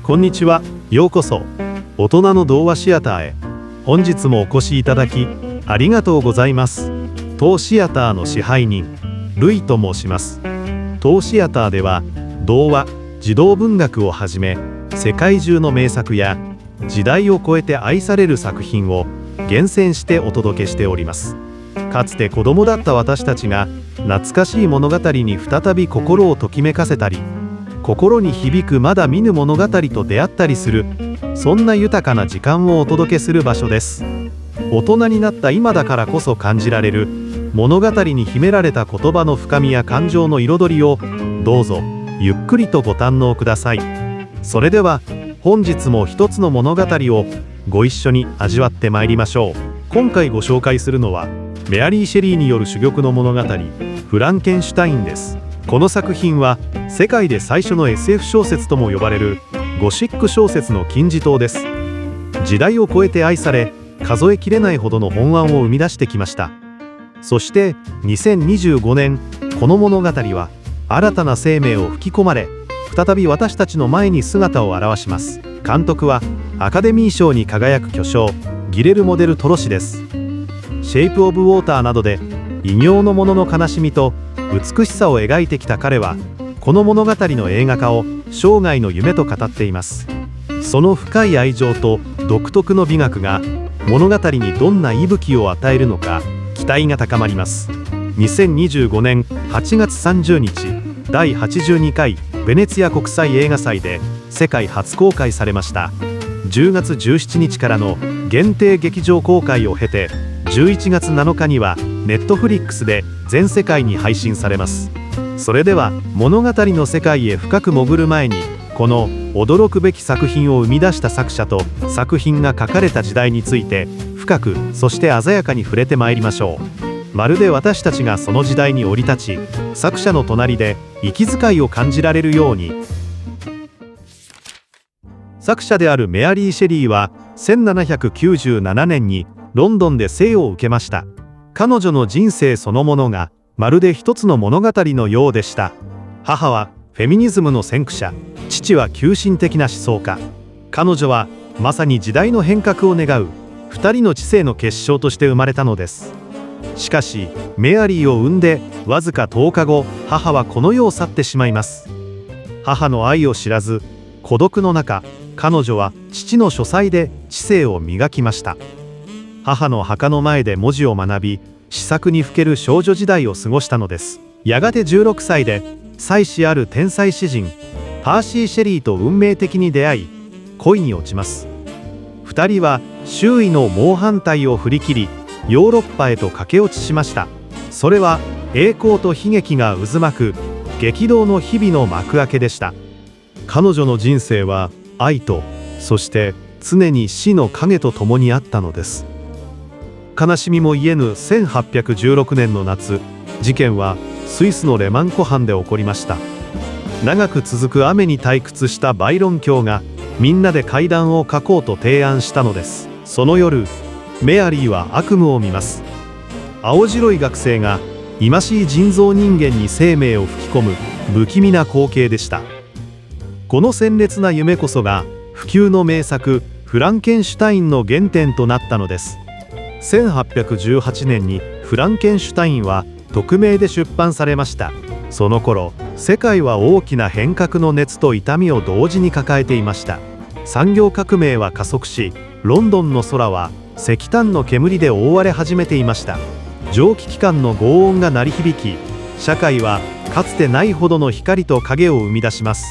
こんにちは。ようこそ大人の童話シアターへ。本日もお越しいただきありがとうございます。当シアターの支配人ルイと申します。当シアターでは童話、児童文学をはじめ世界中の名作や時代を超えて愛される作品を厳選してお届けしております。かつて子供だった私たちが懐かしい物語に再び心をときめかせたり、心に響くまだ見ぬ物語と出会ったりする、そんな豊かな時間をお届けする場所です。大人になった今だからこそ感じられる物語に秘められた言葉の深みや感情の彩りをどうぞゆっくりとご堪能ください。それでは本日も一つの物語をご一緒に味わってまいりましょう。今回ご紹介するのはメアリー・シェリーによる珠玉の物語フランケンシュタインです。この作品は世界で最初の SF 小説とも呼ばれるゴシック小説の金字塔です。時代を超えて愛され数えきれないほどの本案を生み出してきました。そして2025年この物語は新たな生命を吹き込まれ再び私たちの前に姿を現します。監督はアカデミー賞に輝く巨匠ギレルモ・デル・トロ氏です。シェイプ・オブ・ウォーターなどで異形のものの悲しみと美しさを描いてきた彼はこの物語の映画化を生涯の夢と語っています。その深い愛情と独特の美学が物語にどんな息吹を与えるのか期待が高まります。2025年8月30日第82回ベネツィア国際映画祭で世界初公開されました。10月17日からの限定劇場公開を経て11月7日にはネットフリックスで全世界に配信されます。それでは物語の世界へ深く潜る前にこの驚くべき作品を生み出した作者と作品が書かれた時代について深くそして鮮やかに触れてまいりましょう。まるで私たちがその時代に降り立ち作者の隣で息遣いを感じられるように。作者であるメアリー・シェリーは1797年にロンドンで生を受けました。彼女の人生そのものがまるで一つの物語のようでした。母はフェミニズムの先駆者、父は急進的な思想家。彼女はまさに時代の変革を願う二人の知性の結晶として生まれたのです。しかしメアリーを産んでわずか10日後、母はこの世を去ってしまいます。母の愛を知らず孤独の中、彼女は父の書斎で知性を磨きました。母の墓の前で文字を学び詩作にふける少女時代を過ごしたのです。やがて16歳で才子ある天才詩人パーシー・シェリーと運命的に出会い恋に落ちます。2人は周囲の猛反対を振り切りヨーロッパへと駆け落ちしました。それは栄光と悲劇が渦巻く激動の日々の幕開けでした。彼女の人生は愛とそして常に死の影と共にあったのです。悲しみも癒えぬ1816年の夏、事件はスイスのレマン湖畔で起こりました。長く続く雨に退屈したバイロン卿がみんなで階段を描こうと提案したのです。その夜メアリーは悪夢を見ます。青白い学生が忌しい人造人間に生命を吹き込む不気味な光景でした。この鮮烈な夢こそが不朽の名作フランケンシュタインの原点となったのです。1818年にフランケンシュタインは匿名で出版されました。その頃世界は大きな変革の熱と痛みを同時に抱えていました。産業革命は加速しロンドンの空は石炭の煙で覆われ始めていました。蒸気機関の轟音が鳴り響き社会はかつてないほどの光と影を生み出します。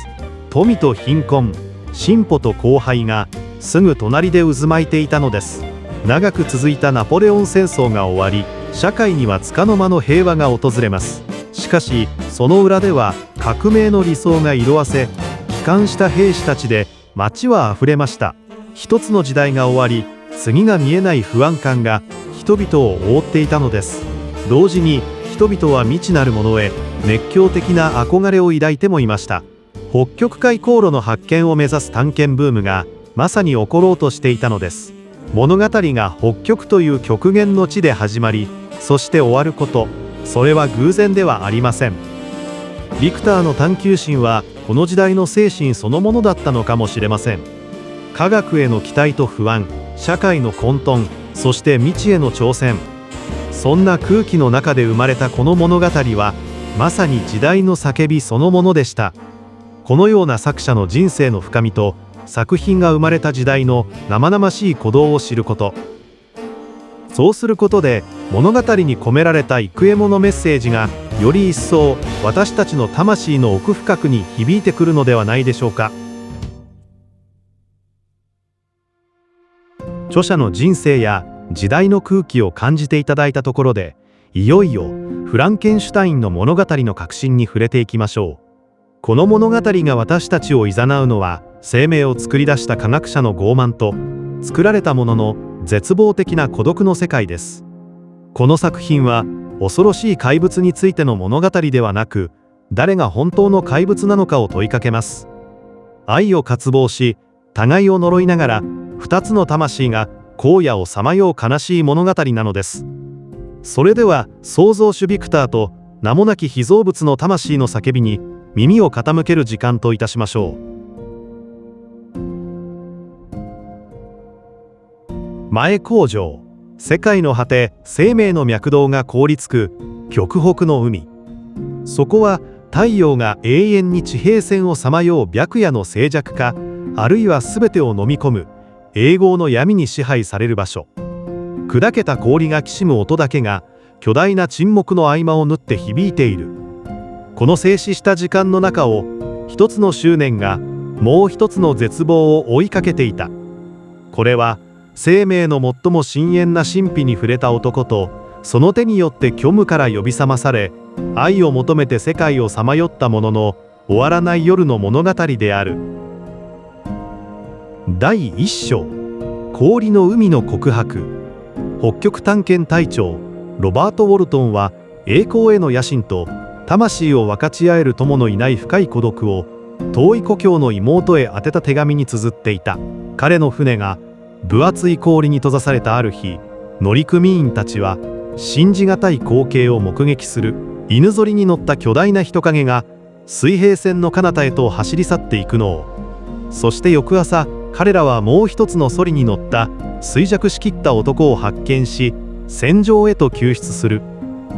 富と貧困、進歩と荒廃がすぐ隣で渦巻いていたのです。長く続いたナポレオン戦争が終わり社会には束の間の平和が訪れます。しかしその裏では革命の理想が色あせ帰還した兵士たちで街はあふれました。一つの時代が終わり次が見えない不安感が人々を覆っていたのです。同時に人々は未知なるものへ熱狂的な憧れを抱いてもいました。北極海航路の発見を目指す探検ブームがまさに起ころうとしていたのです。物語が北極という極限の地で始まりそして終わること、それは偶然ではありません。ビクターの探求心はこの時代の精神そのものだったのかもしれません。科学への期待と不安、社会の混沌、そして未知への挑戦、そんな空気の中で生まれたこの物語はまさに時代の叫びそのものでした。このような作者の人生の深みと作品が生まれた時代の生々しい鼓動を知ること、そうすることで物語に込められた幾重ものメッセージがより一層私たちの魂の奥深くに響いてくるのではないでしょうか。著者の人生や時代の空気を感じていただいたところで、いよいよフランケンシュタインの物語の核心に触れていきましょう。この物語が私たちを誘うのは、生命を作り出した科学者の傲慢と作られたものの絶望的な孤独の世界です。この作品は恐ろしい怪物についての物語ではなく、誰が本当の怪物なのかを問いかけます。愛を渇望し、互いを呪いながら二つの魂が荒野をさまよう悲しい物語なのです。それでは創造主ビクターと名もなき被造物の魂の叫びに耳を傾ける時間といたしましょう。前工場、世界の果て、生命の脈動が凍りつく極北の海。そこは太陽が永遠に地平線をさまよう白夜の静寂か、あるいは全てを飲み込む永劫の闇に支配される場所。砕けた氷がきしむ音だけが巨大な沈黙の合間を縫って響いている。この静止した時間の中を一つの執念がもう一つの絶望を追いかけていた。これは生命の最も深遠な神秘に触れた男と、その手によって虚無から呼び覚まされ愛を求めて世界をさまよったものの終わらない夜の物語である。第1章、氷の海の告白。北極探検隊長ロバート・ウォルトンは栄光への野心と魂を分かち合える友のいない深い孤独を遠い故郷の妹へ宛てた手紙に綴っていた。彼の船が分厚い氷に閉ざされたある日、乗組員たちは信じがたい光景を目撃する。犬ぞりに乗った巨大な人影が水平線の彼方へと走り去っていくのを、そして翌朝彼らはもう一つのソリに乗った衰弱しきった男を発見し、戦場へと救出する。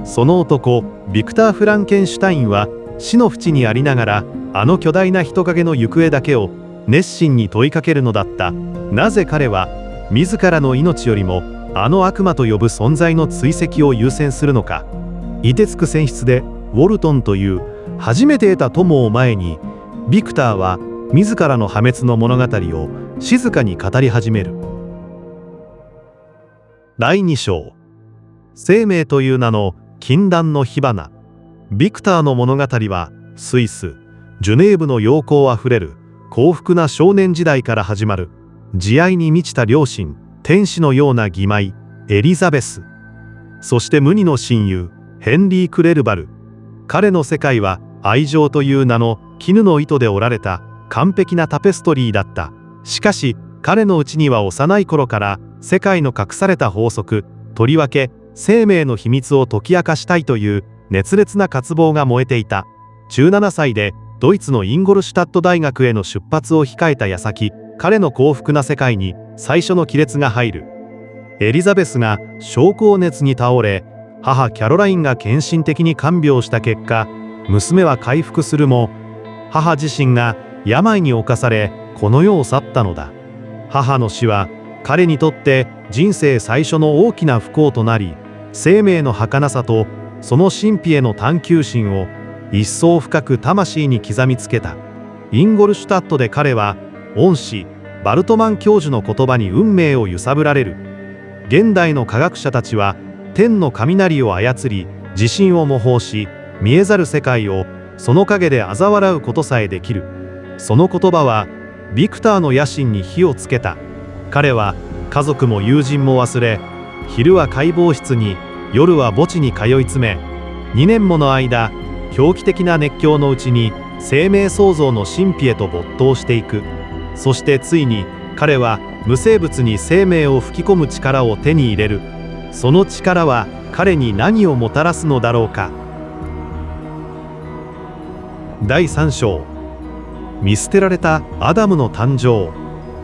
その男ビクター・フランケンシュタインは死の淵にありながらあの巨大な人影の行方だけを熱心に問いかけるのだった。なぜ彼は自らの命よりもあの悪魔と呼ぶ存在の追跡を優先するのか。凍てつく船室でウォルトンという初めて得た友を前に、ビクターは自らの破滅の物語を静かに語り始める。第2章、生命という名の禁断の火花。ビクターの物語はスイス・ジュネーブの陽光あふれる幸福な少年時代から始まる。慈愛に満ちた両親、天使のような義妹エリザベス、そして無二の親友ヘンリー・クレルバル。彼の世界は愛情という名の絹の糸で織られた完璧なタペストリーだった。しかし彼のうちには幼い頃から世界の隠された法則、とりわけ生命の秘密を解き明かしたいという熱烈な渇望が燃えていた。17歳でドイツのインゴルシュタット大学への出発を控えた矢先、彼の幸福な世界に最初の亀裂が入る。エリザベスが症候熱に倒れ、母キャロラインが献身的に看病した結果、娘は回復するも母自身が病に侵されこの世を去ったのだ。母の死は彼にとって人生最初の大きな不幸となり、生命の儚さとその神秘への探求心を一層深く魂に刻みつけた。インゴルシュタットで彼は恩師バルトマン教授の言葉に運命を揺さぶられる。現代の科学者たちは天の雷を操り地震を模倣し、見えざる世界をその陰で嘲笑うことさえできる。その言葉はビクターの野心に火をつけた。彼は家族も友人も忘れ、昼は解剖室に夜は墓地に通い詰め、2年もの間狂気的な熱狂のうちに生命創造の神秘へと没頭していく。そしてついに彼は無生物に生命を吹き込む力を手に入れる。その力は彼に何をもたらすのだろうか。第3章、見捨てられたアダムの誕生。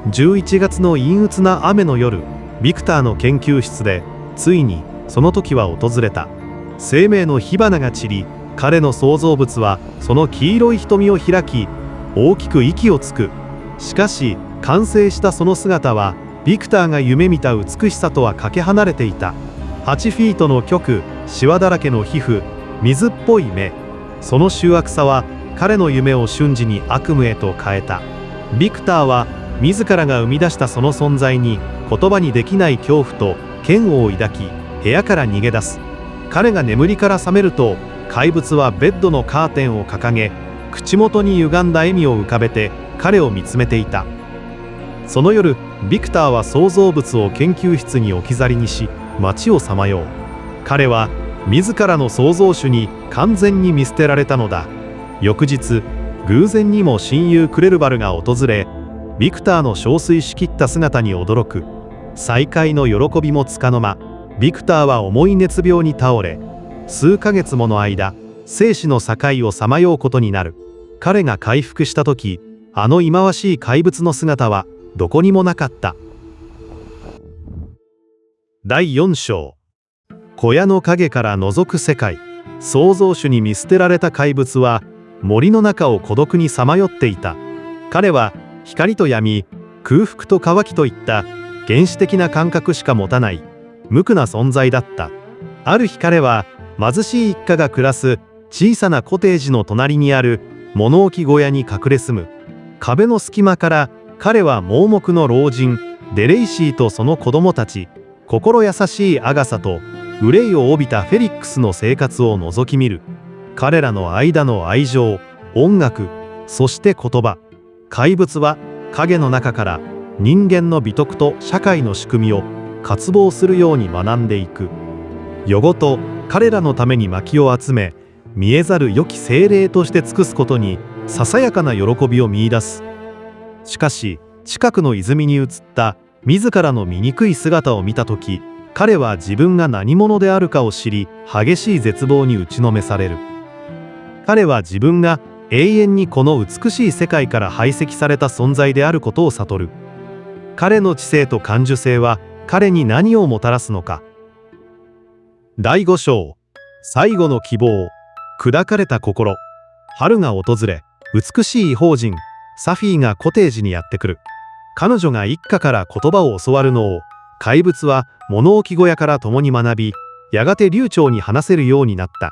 11月の陰鬱な雨の夜、ビクターの研究室でついにその時は訪れた。生命の火花が散り、彼の創造物はその黄色い瞳を開き、大きく息をつく。しかし完成したその姿はビクターが夢見た美しさとはかけ離れていた。8フィートの極、シワだらけの皮膚、水っぽい目。その醜悪さは彼の夢を瞬時に悪夢へと変えた。ビクターは自らが生み出したその存在に言葉にできない恐怖と嫌悪を抱き、部屋から逃げ出す。彼が眠りから覚めると、怪物はベッドのカーテンを掲げ、口元に歪んだ笑みを浮かべて彼を見つめていた。その夜、ビクターは創造物を研究室に置き去りにし、街をさまよう。彼は自らの創造主に完全に見捨てられたのだ。翌日、偶然にも親友クレルバルが訪れ、ビクターの憔悴しきった姿に驚く。再会の喜びもつかの間、ビクターは重い熱病に倒れ、数ヶ月もの間、生死の境をさまようことになる。彼が回復した時、あの忌まわしい怪物の姿はどこにもなかった。第4章、小屋の影から覗く世界。創造主に見捨てられた怪物は森の中を孤独にさまよっていた。彼は光と闇、空腹と渇きといった原始的な感覚しか持たない無垢な存在だった。ある日、彼は貧しい一家が暮らす小さなコテージの隣にある物置小屋に隠れ住む。壁の隙間から彼は盲目の老人デレイシーとその子供たち、心優しいアガサと憂いを帯びたフェリックスの生活を覗き見る。彼らの間の愛情、音楽、そして言葉。怪物は影の中から人間の美徳と社会の仕組みを渇望するように学んでいく。夜ごと彼らのために薪を集め、見えざる良き精霊として尽くすことにささやかな喜びを見出す。しかし近くの泉に映った自らの醜い姿を見た時、彼は自分が何者であるかを知り、激しい絶望に打ちのめされる。彼は自分が永遠にこの美しい世界から排斥された存在であることを悟る。彼の知性と感受性は彼に何をもたらすのか。第5章、最後の希望。砕かれた心。春が訪れ、美しい異邦人サフィーがコテージにやってくる。彼女が一家から言葉を教わるのを、怪物は物置小屋から共に学び、やがて流暢に話せるようになった。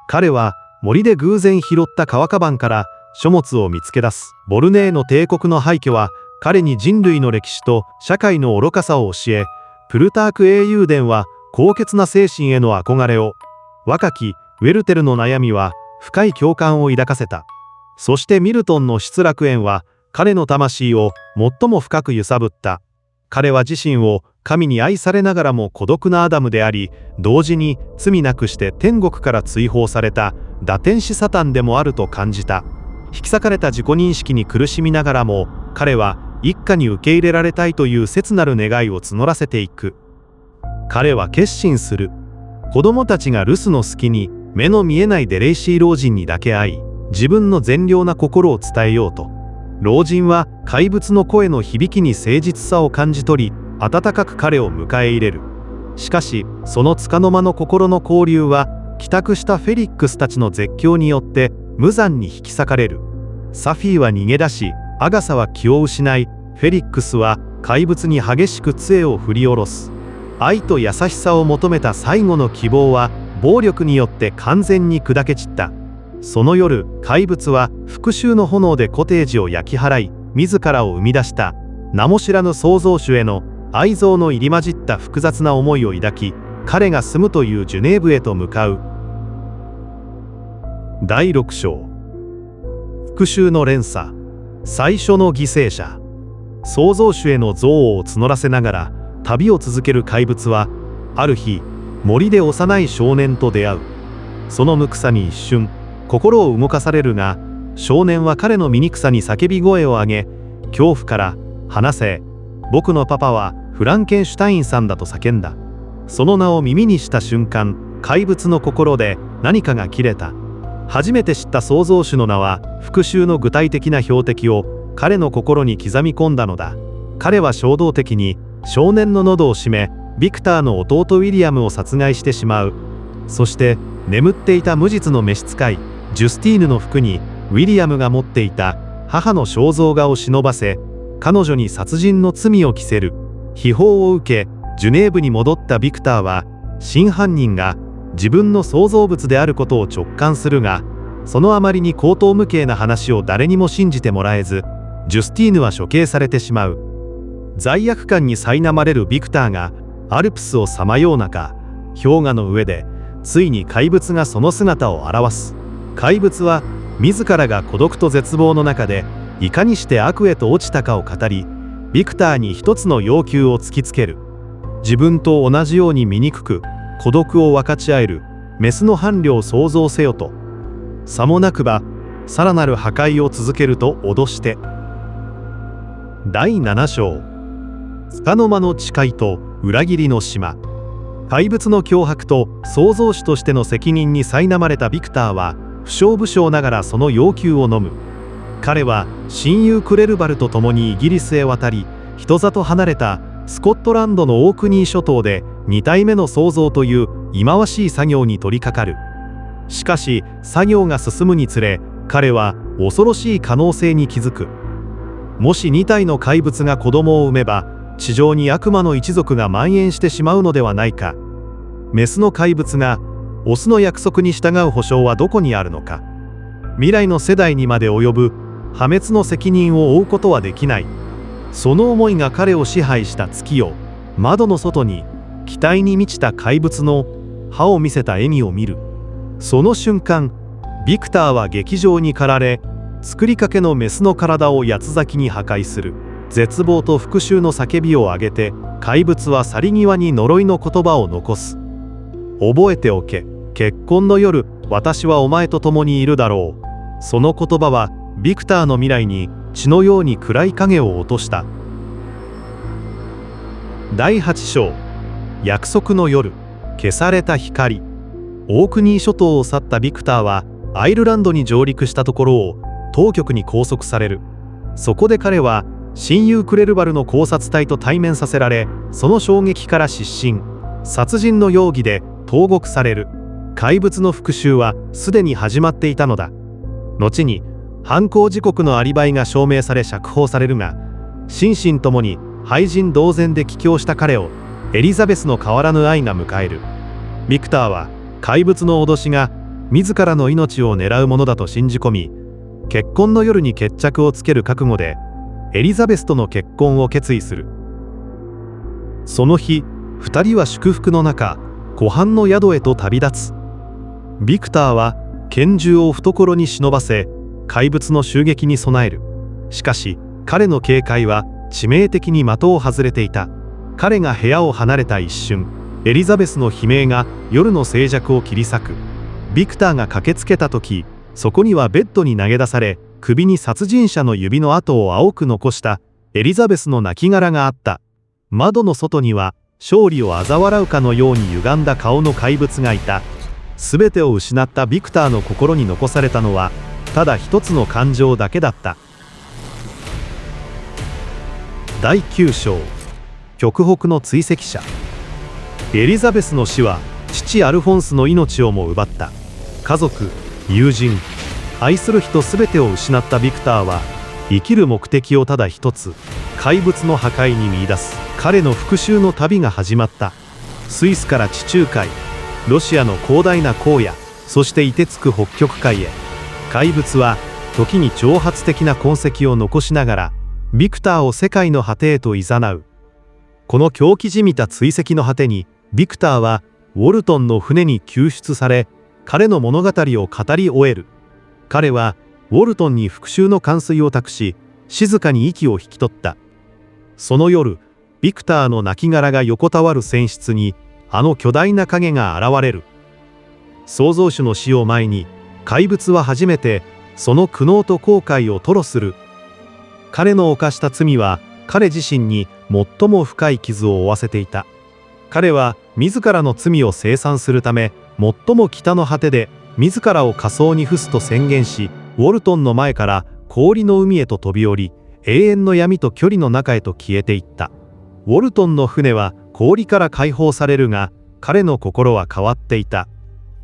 彼は森で偶然拾った革カバンから書物を見つけ出す。ボルネーの帝国の廃墟は彼に人類の歴史と社会の愚かさを教え、プルターク英雄伝は高潔な精神への憧れを、若きウェルテルの悩みは深い共感を抱かせた。そしてミルトンの失楽園は彼の魂を最も深く揺さぶった。彼は自身を神に愛されながらも孤独なアダムであり、同時に罪なくして天国から追放された堕天使サタンでもあると感じた。引き裂かれた自己認識に苦しみながらも、彼は一家に受け入れられたいという切なる願いを募らせていく。彼は決心する。子供たちが留守の隙に目の見えないデレイシー老人にだけ会い、自分の善良な心を伝えようと。老人は怪物の声の響きに誠実さを感じ取り、温かく彼を迎え入れる。しかしその束の間の心の交流は、帰宅したフェリックスたちの絶叫によって無残に引き裂かれる。サフィーは逃げ出し、アガサは気を失い、フェリックスは怪物に激しく杖を振り下ろす。愛と優しさを求めた最後の希望は暴力によって完全に砕け散った。その夜、怪物は復讐の炎でコテージを焼き払い、自らを生み出した名も知らぬ創造主への愛憎の入り混じった複雑な思いを抱き、彼が住むというジュネーブへと向かう。第6章、復讐の連鎖。最初の犠牲者。創造主への憎悪を募らせながら旅を続ける怪物は、ある日森で幼い少年と出会う。その無垢さに一瞬心を動かされるが、少年は彼の醜さに叫び声を上げ、恐怖から「話せ、僕のパパはフランケンシュタインさんだ」と叫んだ。その名を耳にした瞬間、怪物の心で何かが切れた。初めて知った創造主の名は復讐の具体的な標的を彼の心に刻み込んだのだ。彼は衝動的に少年の喉を絞め、ビクターの弟ウィリアムを殺害してしまう。そして眠っていた無実の召使いジュスティーヌの服にウィリアムが持っていた母の肖像画を忍ばせ、彼女に殺人の罪を着せる。秘宝を受けジュネーブに戻ったビクターは、真犯人が自分の創造物であることを直感するが、そのあまりに荒唐無稽な話を誰にも信じてもらえず、ジュスティーヌは処刑されてしまう。罪悪感に苛まれるビクターがアルプスをさまよう中、氷河の上でついに怪物がその姿を現す。怪物は自らが孤独と絶望の中でいかにして悪へと落ちたかを語り、ビクターに一つの要求を突きつける。自分と同じように醜く孤独を分かち合えるメスの伴侶を創造せよと。さもなくばさらなる破壊を続けると脅して。第7章、束の間の誓いと裏切りの島。怪物の脅迫と創造主としての責任に苛まれたビクターは不傷不傷ながらその要求を飲む。彼は親友クレルバルと共にイギリスへ渡り、人里離れたスコットランドのオークニー諸島で2体目の創造という忌まわしい作業に取り掛かる。しかし作業が進むにつれ、彼は恐ろしい可能性に気づく。もし2体の怪物が子供を産めば、地上に悪魔の一族が蔓延してしまうのではないか。メスの怪物がオスの約束に従う保証はどこにあるのか。未来の世代にまで及ぶ破滅の責任を負うことはできない。その思いが彼を支配した月よ、窓の外に期待に満ちた怪物の歯を見せた笑みを見る。その瞬間、ビクターは劇場に駆られ、作りかけのメスの体を八つ裂きに破壊する。絶望と復讐の叫びを上げて、怪物は去り際に呪いの言葉を残す。覚えておけ、結婚の夜、私はお前と共にいるだろう。その言葉はビクターの未来に血のように暗い影を落とした。第8章、約束の夜、消された光。オークニー諸島を去ったビクターはアイルランドに上陸したところを当局に拘束される。そこで彼は親友クレルバルの考察隊と対面させられ、その衝撃から失神、殺人の容疑で投獄される。怪物の復讐はすでに始まっていたのだ。後に犯行時刻のアリバイが証明され釈放されるが、心身ともに廃人同然で帰郷した彼をエリザベスの変わらぬ愛が迎える。ビクターは怪物の脅しが自らの命を狙うものだと信じ込み、結婚の夜に決着をつける覚悟でエリザベスとの結婚を決意する。その日、2人は祝福の中、湖畔の宿へと旅立つ。ビクターは拳銃を懐に忍ばせ、怪物の襲撃に備える。しかし彼の警戒は致命的に的を外れていた。彼が部屋を離れた一瞬、エリザベスの悲鳴が夜の静寂を切り裂く。ビクターが駆けつけた時、そこにはベッドに投げ出され、首に殺人者の指の跡を青く残したエリザベスの亡骸があった。窓の外には勝利を嘲笑うかのように歪んだ顔の怪物がいた。すべてを失ったビクターの心に残されたのはただ一つの感情だけだった。第9章、極北の追跡者。エリザベスの死は父アルフォンスの命をも奪った。家族、友人、愛する人すべてを失ったビクターは生きる目的をただ一つ、怪物の破壊に見出す。彼の復讐の旅が始まった。スイスから地中海、ロシアの広大な荒野、そして凍てつく北極海へ。怪物は時に挑発的な痕跡を残しながらビクターを世界の果てへと誘う。この狂気じみた追跡の果てにビクターはウォルトンの船に救出され、彼の物語を語り終える。彼はウォルトンに復讐の完遂を託し、静かに息を引き取った。その夜、ビクターの亡骸が横たわる船室にあの巨大な影が現れる。創造主の死を前に怪物は初めてその苦悩と後悔を吐露する。彼の犯した罪は彼自身に最も深い傷を負わせていた。彼は自らの罪を清算するため最も北の果てで自らを仮想に付すと宣言し、ウォルトンの前から氷の海へと飛び降り、永遠の闇と距離の中へと消えていった。ウォルトンの船は氷から解放されるが、彼の心は変わっていた。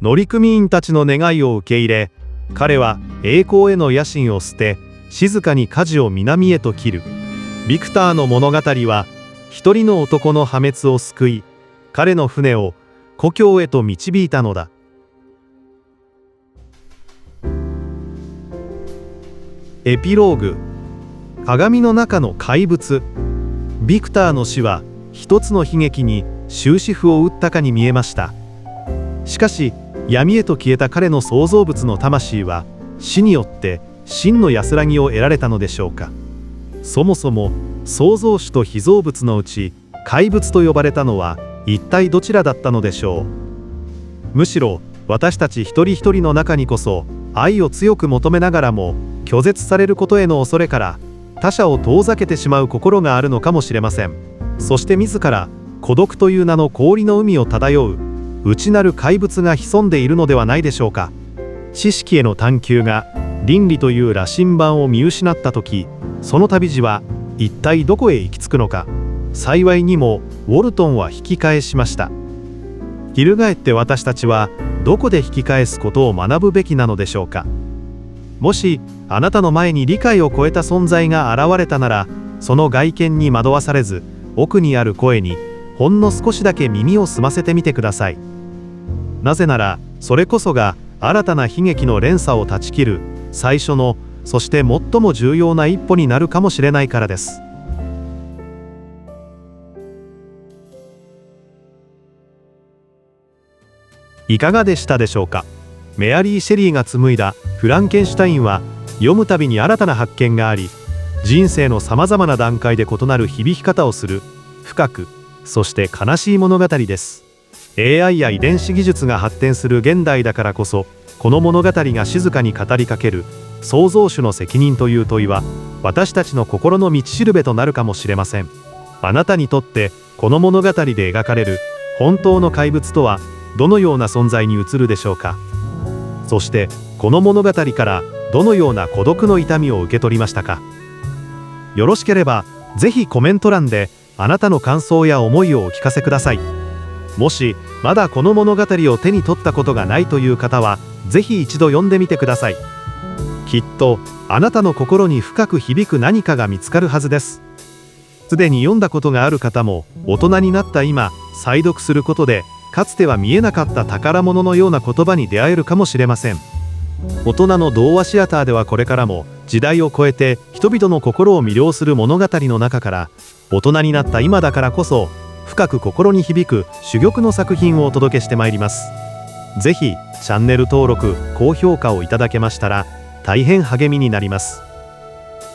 乗組員たちの願いを受け入れ、彼は栄光への野心を捨て、静かに舵を南へと切る。ビクターの物語は、一人の男の破滅を救い、彼の船を故郷へと導いたのだ。エピローグ。鏡の中の怪物。ビクターの死は一つの悲劇に終止符を打ったかに見えました。しかし闇へと消えた彼の創造物の魂は死によって真の安らぎを得られたのでしょうか。そもそも創造主と被造物のうち怪物と呼ばれたのは一体どちらだったのでしょう。むしろ私たち一人一人の中にこそ愛を強く求めながらも拒絶されることへの恐れから他者を遠ざけてしまう心があるのかもしれません。そして自ら孤独という名の氷の海を漂う内なる怪物が潜んでいるのではないでしょうか。知識への探求が倫理という羅針盤を見失った時、その旅路は一体どこへ行き着くのか。幸いにもウォルトンは引き返しました。翻って私たちはどこで引き返すことを学ぶべきなのでしょうか。もしあなたの前に理解を超えた存在が現れたなら、その外見に惑わされず、奥にある声にほんの少しだけ耳を澄ませてみてください。なぜならそれこそが新たな悲劇の連鎖を断ち切る最初の、そして最も重要な一歩になるかもしれないからです。いかがでしたでしょうか。メアリー・シェリーが紡いだフランケンシュタインは読むたびに新たな発見があり、人生のさまざまな段階で異なる響き方をする深く、そして悲しい物語です。 AI や遺伝子技術が発展する現代だからこそ、この物語が静かに語りかける創造主の責任という問いは、私たちの心の道しるべとなるかもしれません。あなたにとってこの物語で描かれる本当の怪物とはどのような存在に映るでしょうか。そしてこの物語からどのような孤独の痛みを受け取りましたか。よろしければぜひコメント欄であなたの感想や思いをお聞かせください。もしまだこの物語を手に取ったことがないという方は、ぜひ一度読んでみてください。きっとあなたの心に深く響く何かが見つかるはずです。すでに読んだことがある方も、大人になった今再読することでかつては見えなかった宝物のような言葉に出会えるかもしれません。大人の童話シアターではこれからも時代を超えて人々の心を魅了する物語の中から、大人になった今だからこそ深く心に響く珠玉の作品をお届けしてまいります。ぜひチャンネル登録・高評価をいただけましたら大変励みになります。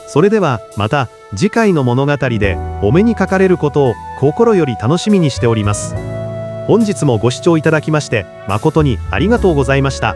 それではまた次回の物語でお目にかかれることを心より楽しみにしております。本日もご視聴いただきまして誠にありがとうございました。